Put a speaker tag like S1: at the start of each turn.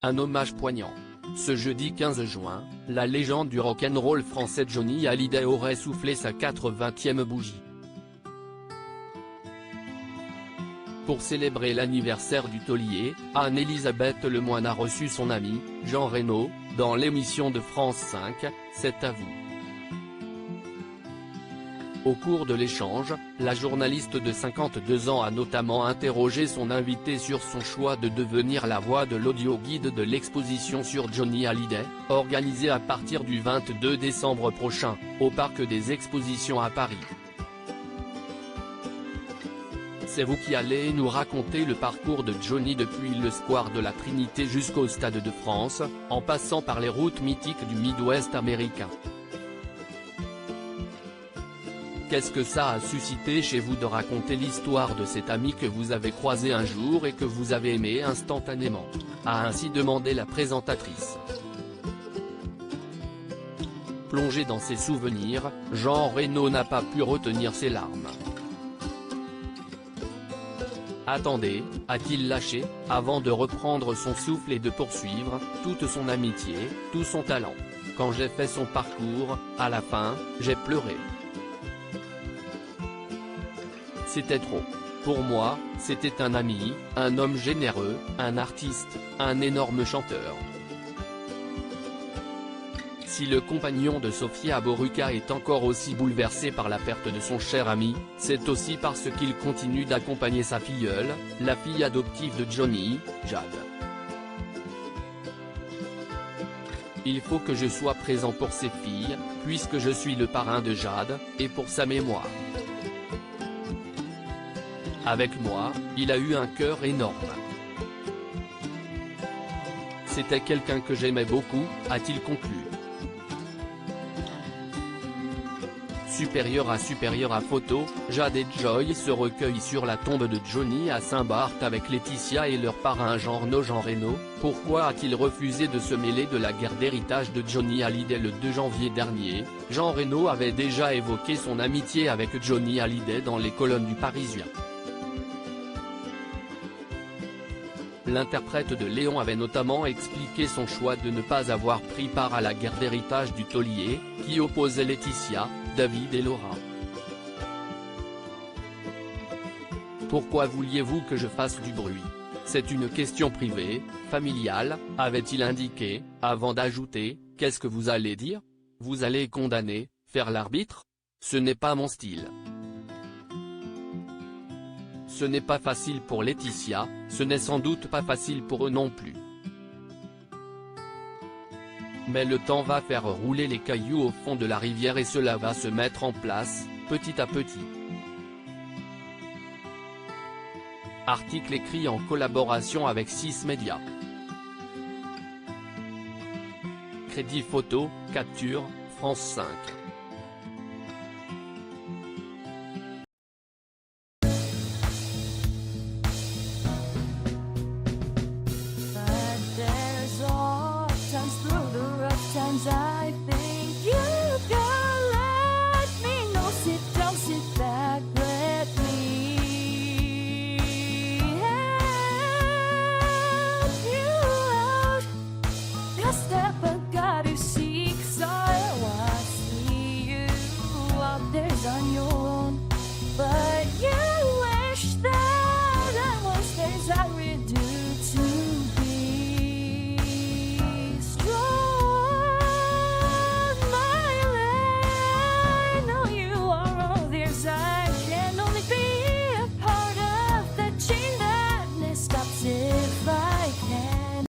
S1: Un hommage poignant. Ce jeudi 15 juin, la légende du rock'n'roll français Johnny Hallyday aurait soufflé sa 80e bougie. Pour célébrer l'anniversaire du taulier, Anne-Elisabeth Lemoine a reçu son ami, Jean Reno, dans l'émission de France 5, C'est à vous. Au cours de l'échange, la journaliste de 52 ans a notamment interrogé son invité sur son choix de devenir la voix de l'audio-guide de l'exposition sur Johnny Hallyday, organisée à partir du 22 décembre prochain, au Parc des Expositions à Paris. C'est vous qui allez nous raconter le parcours de Johnny depuis le square de la Trinité jusqu'au Stade de France, en passant par les routes mythiques du Midwest américain. Qu'est-ce que ça a suscité chez vous de raconter l'histoire de cet ami que vous avez croisé un jour et que vous avez aimé instantanément, a ainsi demandé la présentatrice. Plongé dans ses souvenirs, Jean Reno n'a pas pu retenir ses larmes. Attendez, a-t-il lâché, avant de reprendre son souffle et de poursuivre, toute son amitié, tout son talent. Quand j'ai fait son parcours, à la fin, j'ai pleuré. C'était trop. Pour moi, c'était un ami, un homme généreux, un artiste, un énorme chanteur. Si le compagnon de Sofia Boruca est encore aussi bouleversé par la perte de son cher ami, c'est aussi parce qu'il continue d'accompagner sa filleule, la fille adoptive de Johnny, Jade. Il faut que je sois présent pour ses filles, puisque je suis le parrain de Jade, et pour sa mémoire. Avec moi, il a eu un cœur énorme. C'était quelqu'un que j'aimais beaucoup, a-t-il conclu. Supérieur à photo, Jade et Joy se recueillent sur la tombe de Johnny à Saint-Barth avec Laetitia et leur parrain Jean Reno. Pourquoi a-t-il refusé de se mêler de la guerre d'héritage de Johnny Hallyday? Le 2 janvier dernier, Jean Reno avait déjà évoqué son amitié avec Johnny Hallyday dans les colonnes du Parisien. L'interprète de Léon avait notamment expliqué son choix de ne pas avoir pris part à la guerre d'héritage du taulier, qui opposait Laetitia, David et Laura. Pourquoi vouliez-vous que je fasse du bruit? C'est une question privée, familiale, avait-il indiqué, avant d'ajouter, qu'est-ce que vous allez dire? Vous allez condamner, faire l'arbitre? Ce n'est pas mon style. Ce n'est pas facile pour Laetitia, ce n'est sans doute pas facile pour eux non plus. Mais le temps va faire rouler les cailloux au fond de la rivière et cela va se mettre en place, petit à petit. Article écrit en collaboration avec 6 médias. Crédit photo, capture, France 5.
S2: I think you can let me know. Sit down, sit back, let me help you out. The step I gotta seek, so I see you out there's on your